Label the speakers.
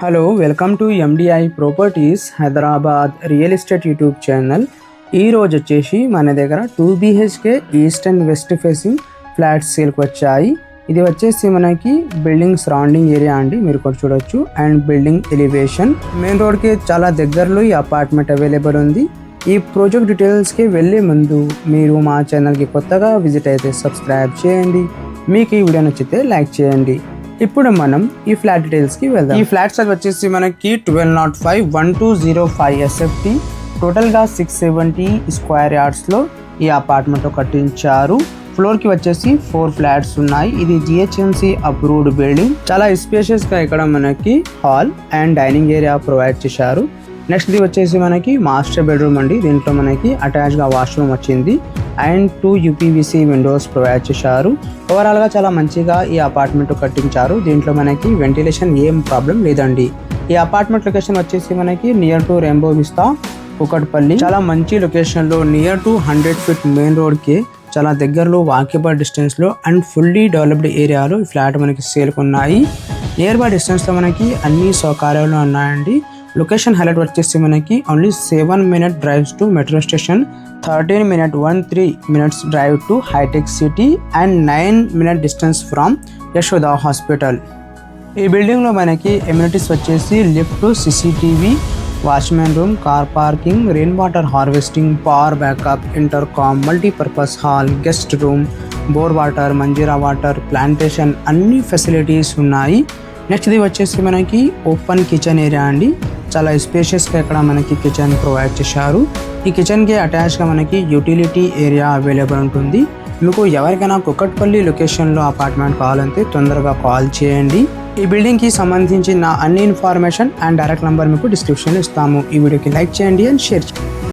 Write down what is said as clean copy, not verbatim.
Speaker 1: Hello welcome to MDI properties Hyderabad real estate YouTube channel. ఈరోజు వచ్చేసి మన దగ్గర 2 BHK east and west facing flats సేల్కి వచ్చాయి. ఇది వచ్చేసి మనకి బిల్డింగ్ సరౌండింగ్ ఏరియా అండి, మీరు కూడా చూడొచ్చు. అండ్ బిల్డింగ్ ఎలివేషన్ మెయిన్ రోడ్కి చాలా దగ్గరలో ఈ అపార్ట్మెంట్ అవైలబుల్ ఉంది. ఈ ప్రాజెక్ట్ డీటెయిల్స్కి వెళ్ళే ముందు మీరు మా ఛానల్కి కొత్తగా విజిట్ అయితే సబ్స్క్రైబ్ చేయండి. మీకు ఈ వీడియో నచ్చితే లైక్ చేయండి. ఇప్పుడు మనం ఈ ఫ్లాట్ డీటెయిల్స్కి వెళ్దాం. ఈ ఫ్లాట్ సైజ్ వచ్చేసి మనకి 1205 SFT, టోటల్గా 670 స్క్వేర్ యార్డ్స్లో ఈ అపార్ట్మెంట్ కట్టించారు. ఫ్లోర్కి వచ్చేసి 4 ఫ్లాట్స్ ఉన్నాయి. ఇది GHMC అప్రూవ్డ్ బిల్డింగ్. చాలా స్పేషియస్గా ఇక్కడ మనకి hall and dining area provide చేశారు. నెక్స్ట్ ఇది వచ్చేసి మనకి మాస్టర్ బెడ్రూమ్ అండి. దీంట్లో మనకి అటాచ్గా వాష్రూమ్ వచ్చింది అండ్ 2 UPVC విండోస్ ప్రొవైడ్ చేశారు. ఓవరాల్గా చాలా మంచిగా ఈ అపార్ట్మెంట్ కట్టించారు. దీంట్లో మనకి వెంటిలేషన్ ఏం ప్రాబ్లం లేదండి. ఈ అపార్ట్మెంట్ లొకేషన్ వచ్చేసి మనకి near to rainbow Vista, Kukatpally. చాలా మంచి లొకేషన్లో నియర్ టు 100 feet మెయిన్ రోడ్కి చాలా దగ్గరలో వాకబుల్ డిస్టెన్స్లో అండ్ ఫుల్లీ డెవలప్డ్ ఏరియాలో ఈ ఫ్లాట్ మనకి సేల్కి ఉన్నాయి. నియర్ బై డిస్టెన్స్లో మనకి అన్ని సౌకర్యాలు ఉన్నాయండి. లొకేషన్ హైలైట్ వచ్చేసి మనకి only 7 minute drives to metro station, 13 minutes drive to hitech city and 9 minute distance from Yashoda hospital. ఈ బిల్డింగ్లో మనకి ఎమ్యూనిటీస్ వచ్చేసి lift, CCTV, watchman room, car parking, rain water harvesting, power backup, intercom, multipurpose hall, guest room, bore water, Manjira water, plantation అన్ని facilities ఉన్నాయి. Next ఇది వచ్చేసి మనకి open kitchen area అండి. చాలా స్పేషియస్గా ఇక్కడ మనకి కిచెన్ ప్రొవైడ్ చేశారు. ఈ కిచెన్కి అటాచ్గా మనకి యూటిలిటీ ఏరియా అవైలబుల్ ఉంటుంది. మీకు ఎవరికైనా కూకట్పల్లి లొకేషన్లో అపార్ట్మెంట్ కావాలంటే తొందరగా కాల్ చేయండి. ఈ బిల్డింగ్కి సంబంధించిన అన్ని ఇన్ఫర్మేషన్ అండ్ డైరెక్ట్ నెంబర్ మీకు డిస్క్రిప్షన్లో ఇస్తాము. ఈ వీడియోకి లైక్ చేయండి అండ్ షేర్ చేయండి.